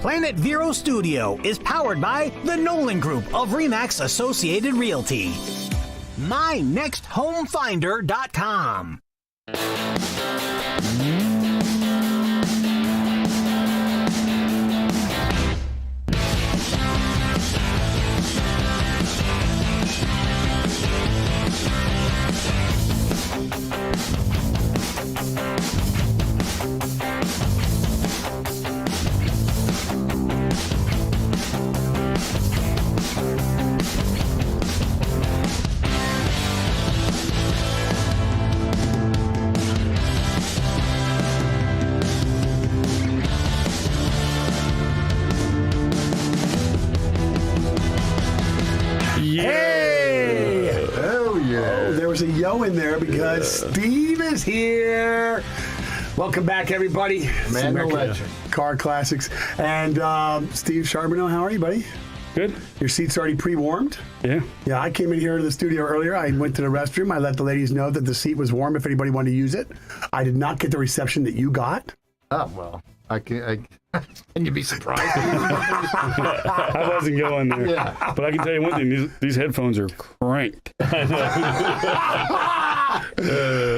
Planet Vero Studio is powered by the Nolan Group of RE/MAX Associated Realty. MyNextHomeFinder.com. A yo in there because Steve is here. Welcome back, everybody. Man, the legend. Car Classics. And Steve Charbonneau, how are you, buddy? Good. Your seat's already pre-warmed? Yeah. Yeah, I came in here to the studio earlier. I went to the restroom. I let the ladies know that the seat was warm if anybody wanted to use it. I did not get the reception that you got. Oh, well, can you be surprised? I wasn't going there. Yeah. But I can tell you one thing, these headphones are cranked.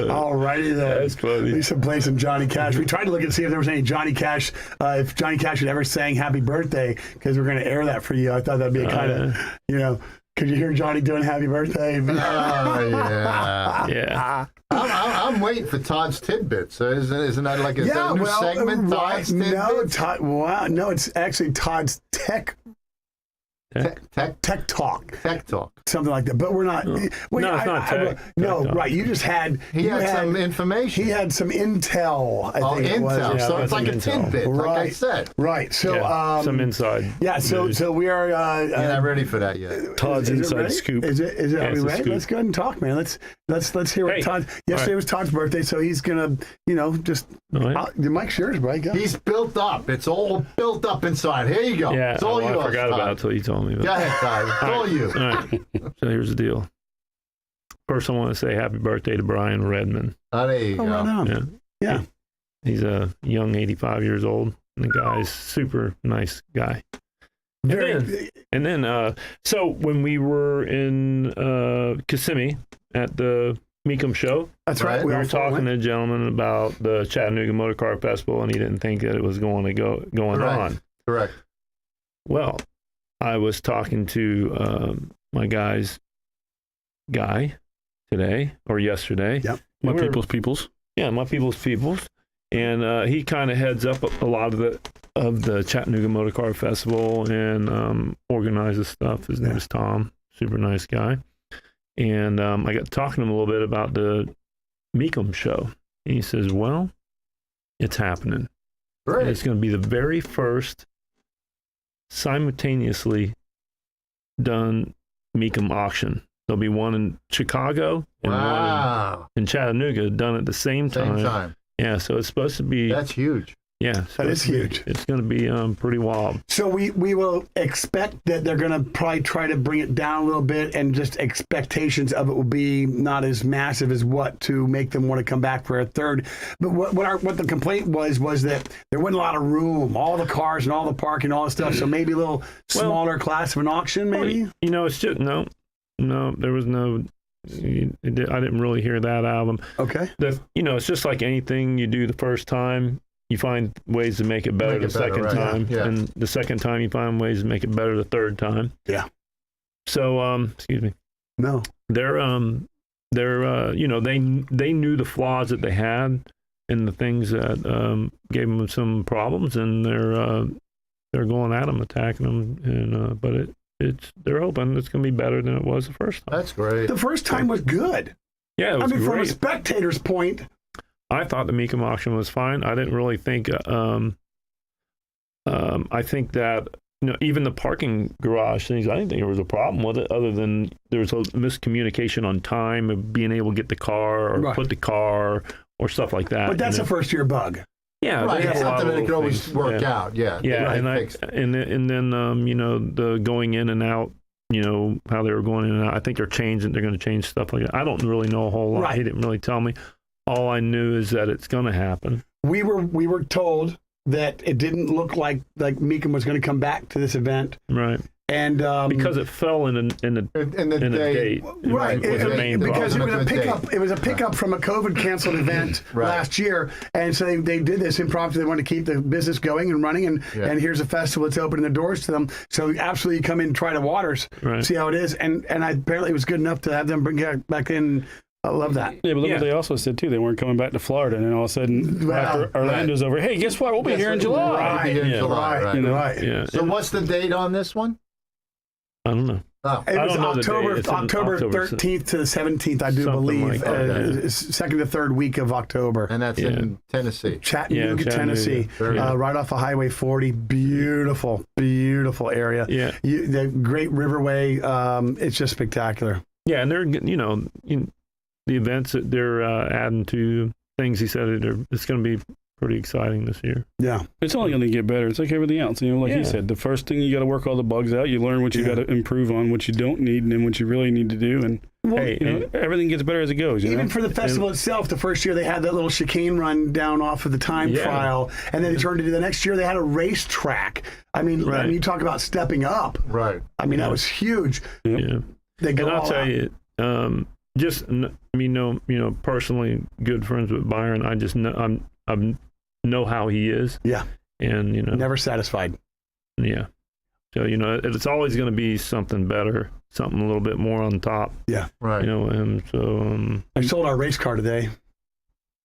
Alrighty then. That's funny. Lisa play some Johnny Cash. We tried to look and see if there was any Johnny Cash, if Johnny Cash had ever sang Happy Birthday, because we're going to air that for you. I thought that'd be a kind of, could you hear Johnny doing Happy Birthday? Oh, yeah. Yeah. I'm waiting for Todd's Tidbits. Isn't that like a new segment? Todd's Tidbits? No, it's actually Todd's Tech Talk. Tech Talk. Something like that. But we're not. No, it's not tech. Right. You just had. He had some information. He had some intel, I think it was. Intel. So it's like a tidbit, like I said. Right. So, some inside. Yeah, so we are. You're not ready for that yet. Todd's inside scoop. Is it? Are we ready? Let's go ahead and talk, man. Let's hear what Todd. Yesterday was Todd's birthday, so he's gonna, just. The mic's yours, right? Go. He's built up. It's all built up inside. Here you go. Yeah. It's all yours, I forgot about it until you told me. Go ahead, Todd. It's all you. All right. So here's the deal. First, I want to say happy birthday to Brian Redman. Oh, there you go. Right on. Yeah. He's a young 85 years old, and the guy's super nice guy. And then, so when we were in Kissimmee at the Mecum show, that's right. We were talking to a gentleman about the Chattanooga Motorcar Festival, and he didn't think that it was going on. Correct. Well, I was talking to my guy's guy today or yesterday. Yep. My people's. Yeah, my people's. And he kind of heads up a lot of the Chattanooga Motorcar Festival and organizes stuff. His name is Tom, super nice guy. And I got talking to him a little bit about the Mecum show. And he says, well, it's happening. Right. And it's going to be the very first simultaneously done Mecum auction. There'll be one in Chicago and one in Chattanooga done at the same time. Yeah, so it's supposed to be... That's huge. Yeah. So that is huge. It's going to be pretty wild. So we will expect that they're going to probably try to bring it down a little bit, and just expectations of it will be not as massive as to make them want to come back for a third. But what the complaint was that there wasn't a lot of room, all the cars and all the parking, all the stuff. So maybe a little smaller class of an auction, maybe. It's just no. There was no. I didn't really hear that out of them. Okay. It's just like anything you do the first time. You find ways to make it better the second time, and the second time you find ways to make it better the third time. Yeah. So, excuse me. No. They're they knew the flaws that they had and the things that gave them some problems, and they're going at them, attacking them, and but they're hoping it's going to be better than it was the first time. That's great. The first time was good. Yeah, it was great. From a spectator's point. I thought the Mecum auction was fine. I didn't really think. I think that even the parking garage things, I didn't think there was a problem with it, other than there was a miscommunication on time of being able to get the car or put the car or stuff like that. But that's a first year bug. Yeah, right. It's something that could always work out. Yeah. Yeah, and then the going in and out. How they were going in and out. I think they're changing. They're going to change stuff like that. I don't really know a whole lot. He didn't really tell me. All I knew is that it's going to happen. We were told that it didn't look like Meekum was going to come back to this event. Right. And because it fell in the date, right? Was the main because problem. it was a pickup. It was a pickup from a COVID canceled event last year, and so they did this impromptu. They wanted to keep the business going and running, and here's a festival that's opening the doors to them. So absolutely, come in, try the waters, see how it is, and apparently it was good enough to have them bring it back in. I love that. Yeah, but look what they also said too. They weren't coming back to Florida, and then all of a sudden, after Orlando's over, hey, guess what? We'll be here in July. We'll be here in July, right? You know? Right. Yeah. So what's the date on this one? I don't know. Oh. It was October 13th to the 17th, I do believe. Like second to third week of October. And that's in Tennessee. Chattanooga, Tennessee. Right off of Highway 40. Beautiful, beautiful area. Yeah. The great riverway. It's just spectacular. Yeah, and they're, the events that they're adding to things, he said, it's going to be pretty exciting this year. Yeah. It's only going to get better. It's like everything else. Like he said, the first thing you got to work all the bugs out. You learn what you got to improve on, what you don't need, and then what you really need to do. And everything gets better as it goes. Even for the festival itself, the first year they had that little chicane run down off of the time trial, and then they turned into the next year they had a racetrack. I mean, you talk about stepping up. Right. I mean, that was huge. Yeah. They go and I'll tell you, personally good friends with Byron. I just know I know how he is. Yeah. And never satisfied. Yeah. So it's always going to be something better, something a little bit more on top. Yeah. Right. And so I sold our race car today.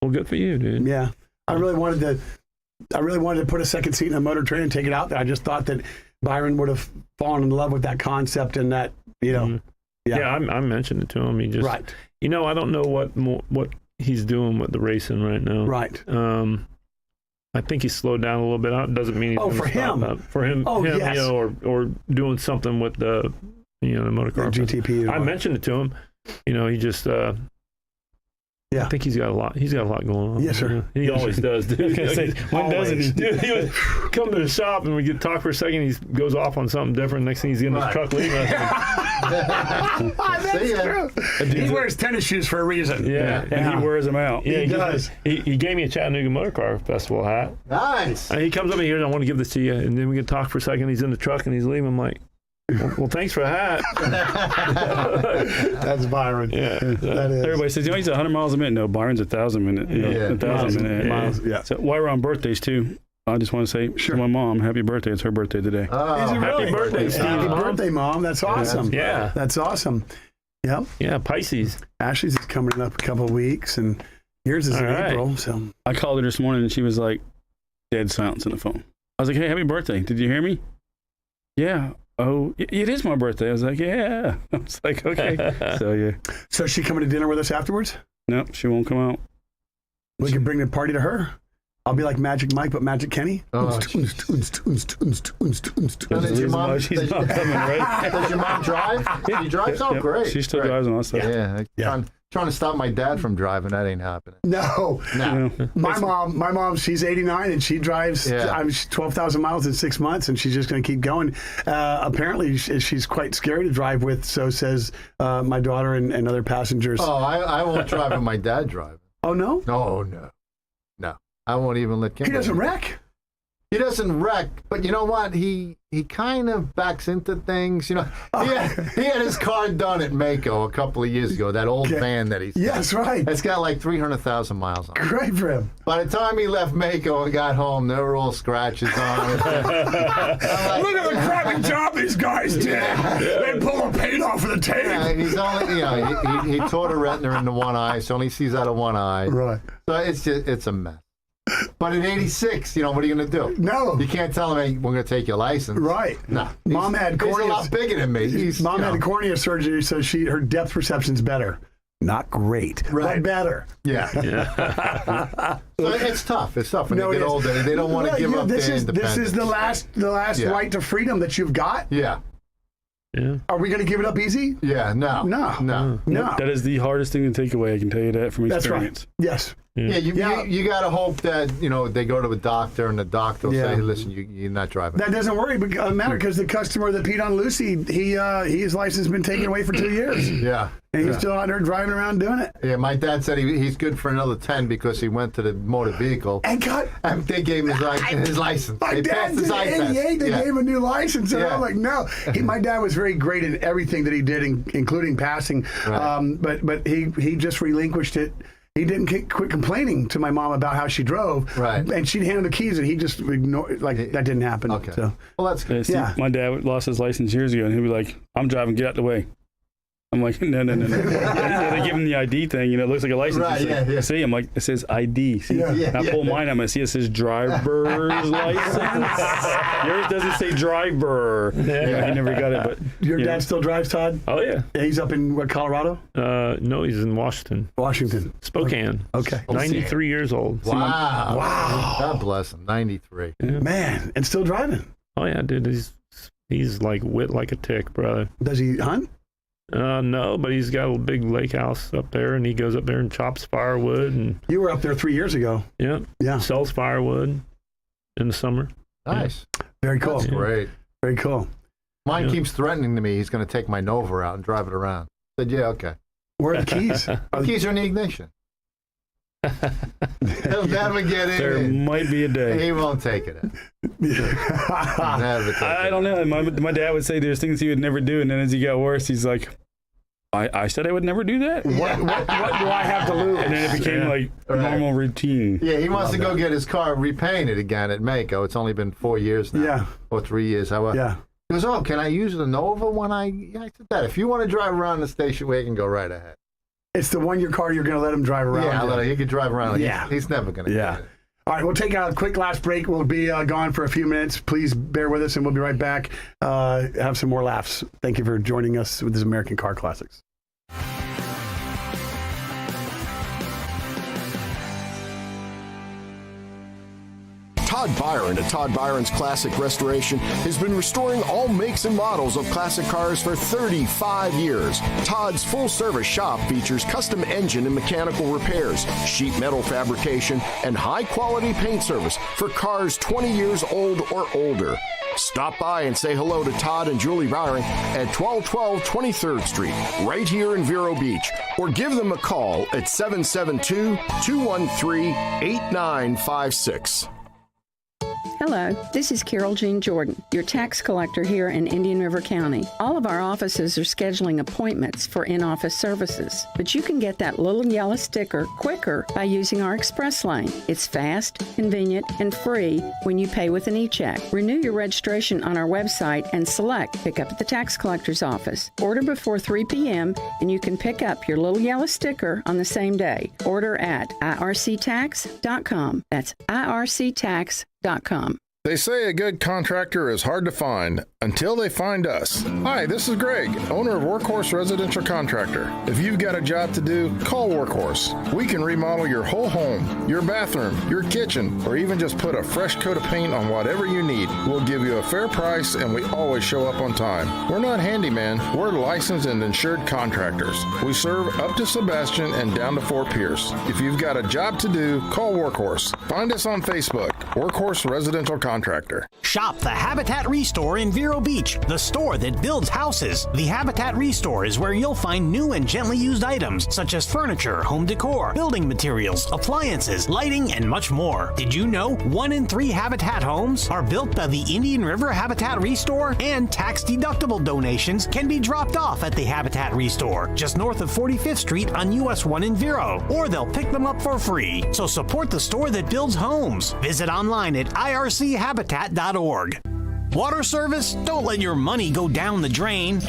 Well, good for you, dude. Yeah. I really wanted to put a second seat in a motor trailer and take it out there. I just thought that Byron would have fallen in love with that concept and that, Yeah, I mentioned it to him. He just, I don't know what he's doing with the racing right now. Right. I think he's slowed down a little bit. It doesn't mean he's going to stop that. For him, yes. or doing something with the, the motorcar. The GTP. I mentioned it to him. He just. I think he's got a lot. He's got a lot going on. Yes, sir. He always does. Dude. When doesn't he? Dude, he would come to the shop and we get talk for a second. He goes off on something different. Next thing he's in his truck leaving. That's true. He wears tennis shoes for a reason. Yeah, and he wears them out. Yeah, he does. He gave me a Chattanooga Motorcar Festival hat. Nice. And he comes up here and I want to give this to you. And then we can talk for a second. He's in the truck and he's leaving. I'm like, well, thanks for the hat. That's Byron. Yeah, that is. Everybody says, he's 100 miles a minute. No, Byron's 1,000 a minute. 1,000 a minute. Miles. Yeah. So while we're on birthdays too, I just want to say to my mom, happy birthday. It's her birthday today. Oh, is it really? Happy birthday, Steve. Happy birthday, Mom. That's awesome. Yeah. That's awesome. Yep. Yeah, Pisces. Ashley's is coming up a couple of weeks, and yours is in April. So I called her this morning, and she was like, dead silence on the phone. I was like, hey, happy birthday. Did you hear me? Yeah. Oh, it is my birthday. I was like, yeah. I was like, okay. So is she coming to dinner with us afterwards? No, she won't come out. We can bring the party to her. I'll be like Magic Mike, but Magic Kenny. Does your mom, She's not coming, right? does your mom drive? She drives? Oh, great. She still drives and all that stuff. Yeah. Trying to stop my dad from driving. That ain't happening. No. My mom, she's 89 and she drives 12,000 miles in 6 months, and she's just going to keep going. Apparently, she's quite scary to drive with, so says my daughter and other passengers. Oh, I won't drive with my dad driving. Oh, no? No. I won't even let Kim. He doesn't wreck? He doesn't wreck, but you know what? He kind of backs into things. He had his car done at Mako a couple of years ago. That old van that he's. Yes, right. It's got like 300,000 miles on it. Great for him. By the time he left Mako and got home, there were all scratches on it. Look at the crappy job these guys did. They pull the paint off of the tape. Yeah, he's only, he tore the retina into one eye, so only sees out of one eye. Right. So it's a mess. But at 86, what are you going to do? No. You can't tell him, hey, we're going to take your license. Right. No. Mom had cornea. He's a lot bigger than me. Mom had cornea surgery, so her depth perception's better. Not great, but better. Yeah. So it's tough. It's tough when they get older. They don't want to give up their independence. This is the last right to freedom that you've got. Yeah. Yeah. Are we going to give it up easy? Yeah. No. No. That is the hardest thing to take away. I can tell you that from experience. That's right. Yes. Yeah, you got to hope that, they go to a doctor and the doctor will say, hey, listen, you're not driving. That doesn't matter because the customer that peed on Lucy, his license has been taken away for 2 years. Yeah. And he's still out there driving around doing it. Yeah, my dad said he's good for another 10 because he went to the motor vehicle. And they gave him his license. My dad's an 88. They gave him a new license. And I'm like, no. My dad was very great in everything that he did, including passing. Right. But he just relinquished it. He didn't quit complaining to my mom about how she drove. Right. And she'd hand him the keys, and he just ignored, that didn't happen. Okay. So. Well, that's good. My dad lost his license years ago, and he'd be like, I'm driving, get out the way. I'm like, no. They give him the ID thing, it looks like a license. Right, See, I'm like, it says ID. See, I pull mine up, I see it says driver's license. Yours doesn't say driver. Yeah, he never got it. But your dad still drives, Todd? Oh, yeah. He's up in Colorado? No, he's in Washington. Spokane. Okay. 93 years old. Wow. God bless him. 93. Yeah. Man, and still driving. Oh, yeah, dude. He's like wit like a tick, brother. Does he hunt? No, but he's got a big lake house up there, and he goes up there and chops firewood. And you were up there 3 years ago. Yeah. Sells firewood in the summer. Nice. Very cool. That's great. Very cool. Mine keeps threatening to me he's going to take my Nova out and drive it around. I said, yeah, okay. Where are the keys? The keys are in the ignition. He'll never get in. There might be a day. He won't take it. I don't know. My dad would say there's things he would never do, and then as he got worse, he's like, I said I would never do that? What do I have to lose? And then it became like a normal routine. Yeah, he wants to go get his car repainted again at Mako. It's only been 4 years now. Yeah. Or 3 years. Yeah. He goes, can I use the Nova when I said that. If you want to drive around the station, we can go right ahead. It's the car you're going to let him drive around. Yeah, he could drive around. He's never going to get it. All right, we'll take a quick last break. We'll be gone for a few minutes. Please bear with us, and we'll be right back. Have some more laughs. Thank you for joining us with this American Car Classics. Todd Byron at Todd Byron's Classic Restoration has been restoring all makes and models of classic cars for 35 years. Todd's full-service shop features custom engine and mechanical repairs, sheet metal fabrication, and high-quality paint service for cars 20 years old or older. Stop by and say hello to Todd and Julie Byron at 1212 23rd Street, right here in Vero Beach, or give them a call at 772-213-8956. Hello, this is Carol Jean Jordan, your tax collector here in Indian River County. All of our offices are scheduling appointments for in-office services, but you can get that little yellow sticker quicker by using our express lane. It's fast, convenient, and free when you pay with an e-check. Renew your registration on our website and select Pick Up at the Tax Collector's Office. Order before 3 p.m. and you can pick up your little yellow sticker on the same day. Order at irctax.com. That's irctax.com. They say a good contractor is hard to find until they find us. Hi, this is Greg, owner of Workhorse Residential Contractor. If you've got a job to do, call Workhorse. We can remodel your whole home, your bathroom, your kitchen, or even just put a fresh coat of paint on whatever you need. We'll give you a fair price, and we always show up on time. We're not handyman, we're licensed and insured contractors. We serve up to Sebastian and down to Fort Pierce. If you've got a job to do, call Workhorse. Find us on Facebook, Workhorse Residential Contractor. Shop the Habitat Restore in Vero Beach, the store that builds houses. The Habitat Restore is where you'll find new and gently used items such as furniture, home decor, building materials, appliances, lighting, and much more. Did you know 1 in 3 Habitat homes are built by the Indian River Habitat Restore? And tax-deductible donations can be dropped off at the Habitat Restore, just north of 45th Street on US 1 in Vero, or they'll pick them up for free. So support the store that builds homes. Visit online at irchabitat.org. Water service? Don't let your money go down the drain.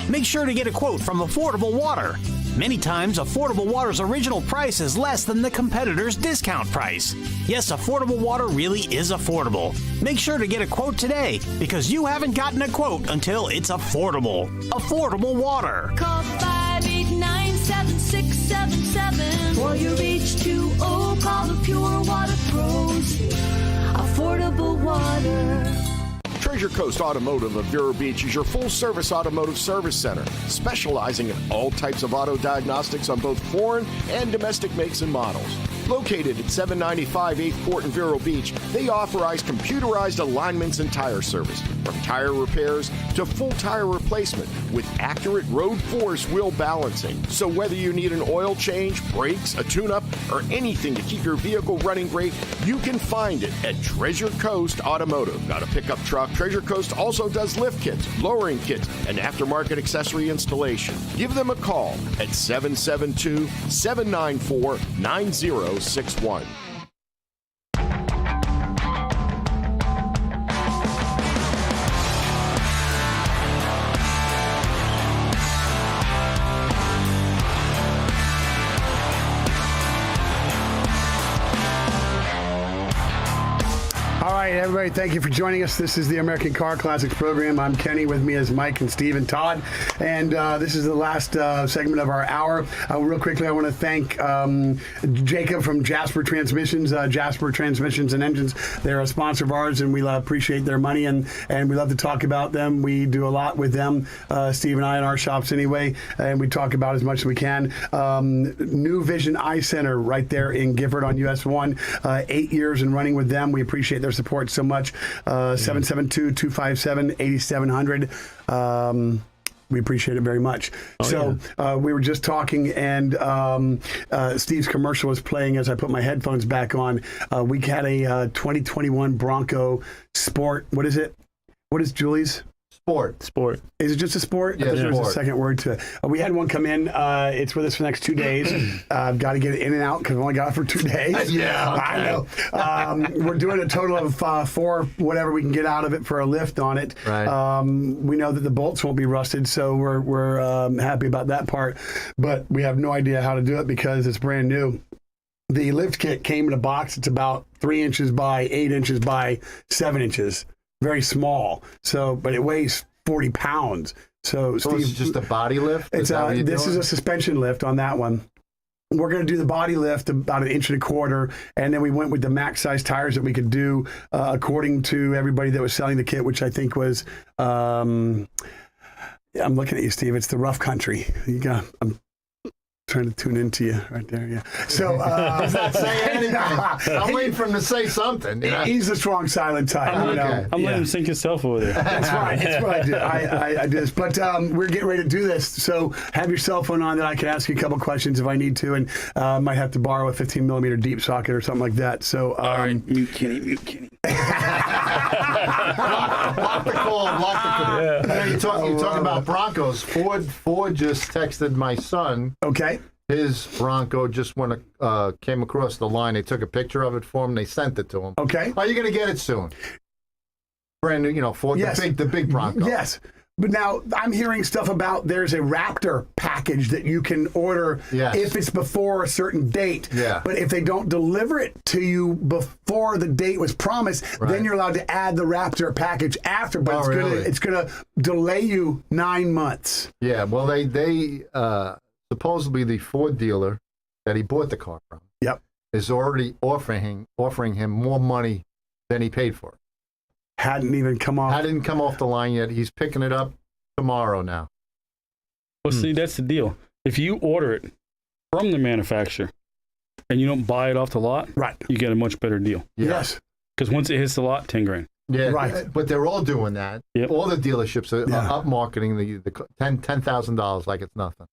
Make sure to get a quote from Affordable Water. Many times, Affordable Water's original price is less than the competitor's discount price. Yes, Affordable Water really is affordable. Make sure to get a quote today, because you haven't gotten a quote until it's affordable. Affordable Water. Call 589-7677 or you reach 20. Call the Pure Water Pros. Affordable Water. Treasure Coast Automotive of Vero Beach is your full-service automotive service center, specializing in all types of auto diagnostics on both foreign and domestic makes and models. Located at 795 8th Court in Vero Beach, they authorize computerized alignments and tire service, from tire repairs to full tire replacement with accurate road force wheel balancing. So whether you need an oil change, brakes, a tune-up, or anything to keep your vehicle running great, you can find it at Treasure Coast Automotive. Got a pickup truck? Treasure Coast also does lift kits, lowering kits, and aftermarket accessory installation. Give them a call at 772-794-9061. All right, everybody, thank you for joining us. This is the American Car Classics program. I'm Kenny. With me is Mike and Steve and Todd. And this is the last segment of our hour. Real quickly, I want to thank Jacob from Jasper Transmissions, Jasper Transmissions and Engines. They're a sponsor of ours, and we appreciate their money, and we love to talk about them. We do a lot with them, Steve and I, in our shops anyway, and we talk about as much as we can. New Vision Eye Center right there in Gifford on US 1. 8 years and running with them. We appreciate their support so much. 772-257-8700. We appreciate it very much. We were just talking, and Steve's commercial was playing as I put my headphones back on. We had a 2021 Bronco Sport. What is it? What is Julie's? Sport. Is it just a Sport? Yeah, there's Sport. a second word to it. We had one come in. It's with us for the next 2 days. I've got to get it in and out because we only got it for 2 days. Yeah, okay. I know. We're doing a total of 4, whatever we can get out of it for a lift on it. Right. We know that the bolts won't be rusted, so we're happy about that part. But we have no idea how to do it because it's brand new. The lift kit came in a box. It's about 3 inches by 8 inches by 7 inches. Very small. So, but it weighs 40 pounds. So Steve, it's just a body lift? This is a suspension lift on that one. We're going to do the body lift about 1.25 inches, and then we went with the max size tires that we could do according to everybody that was selling the kit, which I think was, I'm looking at you, Steve. It's the Rough Country. I'm trying to tune into you right there. Yeah. So does not say anything. I'm waiting for him to say something. You know? He's the strong silent type. I'm letting him sink himself over there. That's right. That's what I do. I do this. But we're getting ready to do this. So have your cell phone on that I can ask you a couple questions if I need to, and might have to borrow a 15-millimeter deep socket or something like that. So all right, mute Kenny. Lock the call. Yeah. You talk about Broncos. Ford just texted my son. Okay. His Bronco just came across the line. They took a picture of it for him. They sent it to him. Okay. Are you going to get it soon? Brand new, Ford, yes. the big Bronco. Yes. But now I'm hearing stuff about there's a Raptor package that you can order if it's before a certain date. Yeah. But if they don't deliver it to you before the date was promised, then you're allowed to add the Raptor package after. But it's gonna delay you 9 months. Yeah. Well, they supposedly the Ford dealer that he bought the car from is already offering him more money than he paid for it. Hadn't even come off. Hadn't come off the line yet. He's picking it up tomorrow now. Well, see, that's the deal. If you order it from the manufacturer and you don't buy it off the lot, you get a much better deal. Yes. Because once it hits the lot, $10,000. Yeah, right. But they're all doing that. Yep. All the dealerships are up marketing the $10,000 like it's nothing.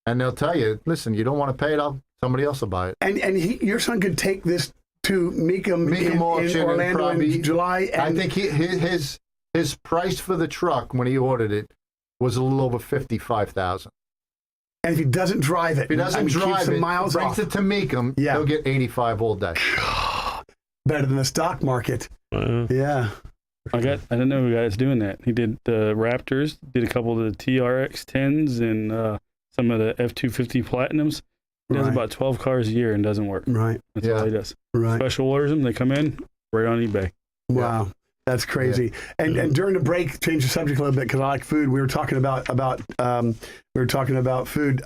And they'll tell you, listen, you don't want to pay it, somebody else will buy it. And your son could take this to Mecum in Orlando in July. And I think his price for the truck when he ordered it was a little over $55,000. And if he doesn't drive it, brings it to Mecum, he'll get $85,000 all day. Better than the stock market. Yeah. I didn't know a guy that's doing that. He did the Raptors, did a couple of the TRX 10s and some of the F-250 Platinums. He does about 12 cars a year and doesn't work. Right. That's all he does. Right. Special orders them. They come in right on eBay. Wow. That's crazy. And during the break, change the subject a little bit because I like food. We were talking about food.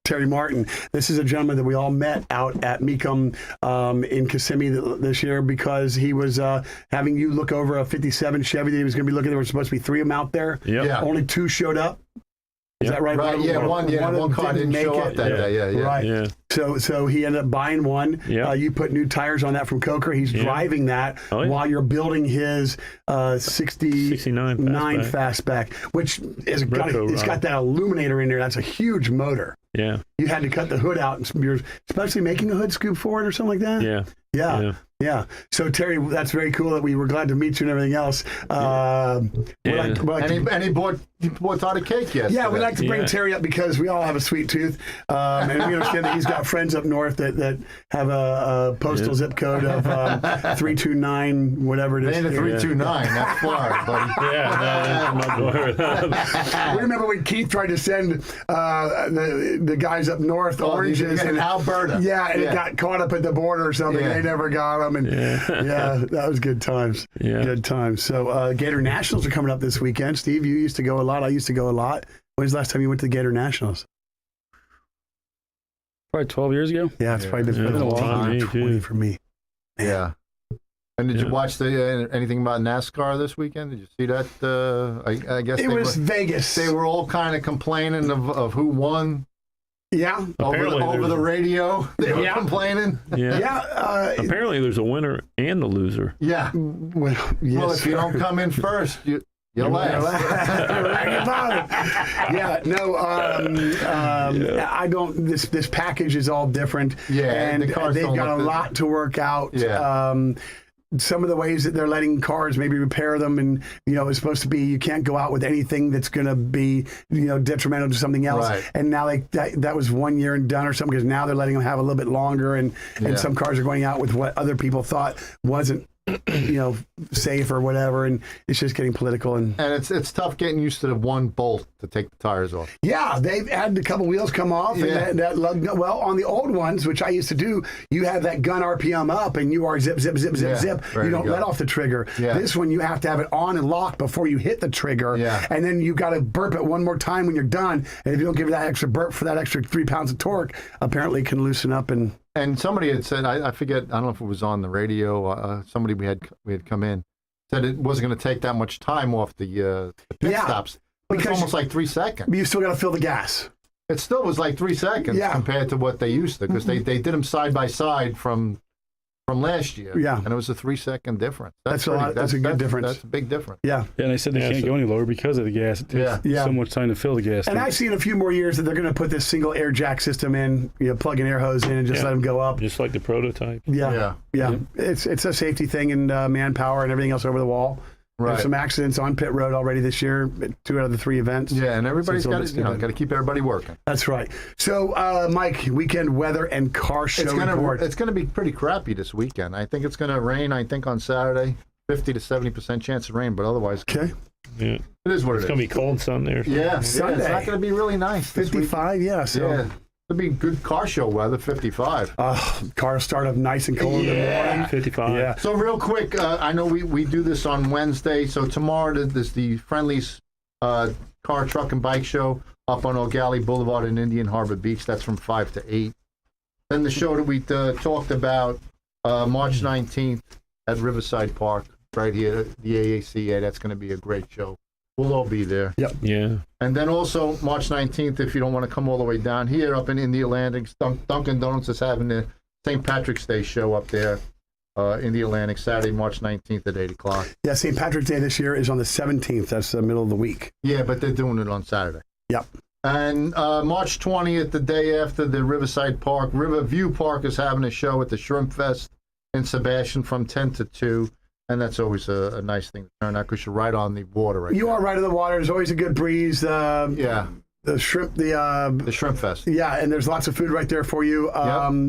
Terry Martin. This is a gentleman that we all met out at Mecum in Kissimmee this year because he was having you look over a 57 Chevy that he was going to be looking. There were supposed to be 3 of them out there. Yep. Yeah. Only 2 showed up. Is that right? Right. Yeah. One car didn't show up that day. Yeah. Right. Yeah. So he ended up buying one. Yeah. You put new tires on that from Coker. He's driving that while you're building his 69 fastback, which is it's got that illuminator in there. That's a huge motor. Yeah. You had to cut the hood out, and you're especially making a hood scoop for it or something like that. Yeah. So Terry, that's very cool that we were glad to meet you and everything else. And he bought out a cake yesterday. Yeah, we like to bring Terry up because we all have a sweet tooth, and we understand that he's got friends up north that have a postal zip code of 329, whatever it is. Ain't a 329, that's Florida, buddy. We remember when Keith tried to send the guys up north oranges in Alberta. Yeah, and it got caught up at the border or something. They never got them, and that was good times. Yeah. Good times. So Gator Nationals are coming up this weekend. Steve, you used to go a lot. I used to go a lot. When's the last time you went to the Gator Nationals? Probably 12 years ago. Yeah, it's probably been a long time. 20 for me. Man. Yeah. And did you watch anything about NASCAR this weekend? Did you see that? I guess it was Vegas. They were all kind of complaining of who won. Yeah. Over the radio, they were complaining. Yeah. Apparently, there's a winner and a loser. Yeah. Well, yes, well, if you don't come in first, you're last. I don't. This package is all different. Yeah, and they've got a lot to work out. Yeah. Some of the ways that they're letting cars maybe repair them, and it's supposed to be you can't go out with anything that's going to be detrimental to something else. Right. And now that was 1 year and done or something because now they're letting them have a little bit longer, and some cars are going out with what other people thought wasn't safe or whatever, and it's just getting political and it's tough getting used to the one bolt to take the tires off. Yeah, they've had a couple wheels come off, and well, on the old ones, which I used to do, you have that gun RPM up, and you are zip, zip, zip, zip, zip. You don't let off the trigger. Yeah. This one, you have to have it on and locked before you hit the trigger, and then you got to burp it one more time when you're done, and if you don't give it that extra burp for that extra 3 pounds of torque, apparently it can loosen up and. And somebody had said, I forget, I don't know if it was on the radio, somebody we had come in, said it wasn't going to take that much time off the pit stops. But it's almost like 3 seconds. But you still got to fill the gas. It still was like 3 seconds compared to what they used to, because they did them side by side from last year. Yeah. And it was a 3 second difference. That's a good difference. That's a big difference. Yeah. And they said they can't go any lower because of the gas. It takes so much time to fill the gas. And I've seen a few more years that they're going to put this single air jack system in, plug an air hose in and just let them go up. Just like the prototype. Yeah. It's a safety thing and manpower and everything else over the wall. Right. There's some accidents on pit road already this year, 2 out of the 3 events. Yeah, and everybody's got to keep everybody working. That's right. So, Mike, weekend weather and car show report. It's going to be pretty crappy this weekend. I think it's going to rain, on Saturday. 50 to 70% chance of rain, but otherwise. Okay. Yeah. It is what it's going to be cold Sunday. Yeah. Sunday. It's not going to be really nice. 55, So. It'll be good car show weather, 55. Cars start up nice and cold in the morning. 55. Yeah. So real quick, I know we do this on Wednesday. So tomorrow there's the Friendly's car, truck, and bike show up on O'Galley Boulevard in Indian Harbor Beach. That's from 5 to 8. Then the show that we talked about March 19th at Riverside Park, right here, the AACA. That's going to be a great show. We'll all be there. Yep. Yeah. And then also March 19th, if you don't want to come all the way down here, up in the Atlantic, Dunkin' Donuts is having the St. Patrick's Day show up there in the Atlantic, Saturday, March 19th at 8 o'clock. Yeah, St. Patrick's Day this year is on the 17th. That's the middle of the week. Yeah, but they're doing it on Saturday. Yep. And March 20th, the day after the Riverside Park, Riverview Park is having a show at the Shrimp Fest in Sebastian from 10 to 2. And that's always a nice thing to turn out because you're right on the water. You are right on the water. There's always a good breeze. The shrimp fest. Yeah, and there's lots of food right there for you.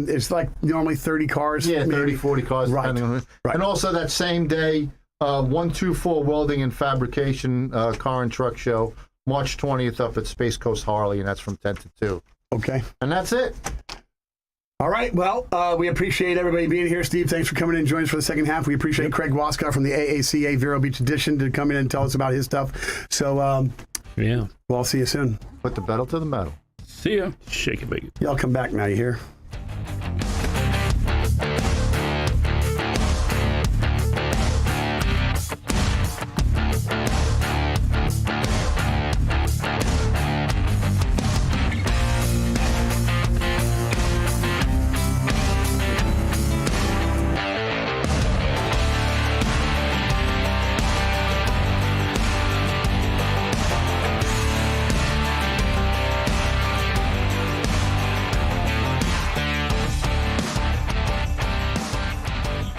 It's like normally 30 cars. Yeah, 30, 40 cars. Right. Depending on And also that same day, 124 Welding and Fabrication Car and Truck Show, March 20th up at Space Coast Harley, and that's from 10 to 2. Okay. And that's it. All right. Well, we appreciate everybody being here. Steve, thanks for coming in and joining us for the second half. We appreciate Craig Wascott from the AACA Vero Beach Edition to come in and tell us about his stuff. So, Yeah. Well, I'll see you soon. Put the pedal to the metal. See ya. Shake it, bake it. Y'all come back now, you hear?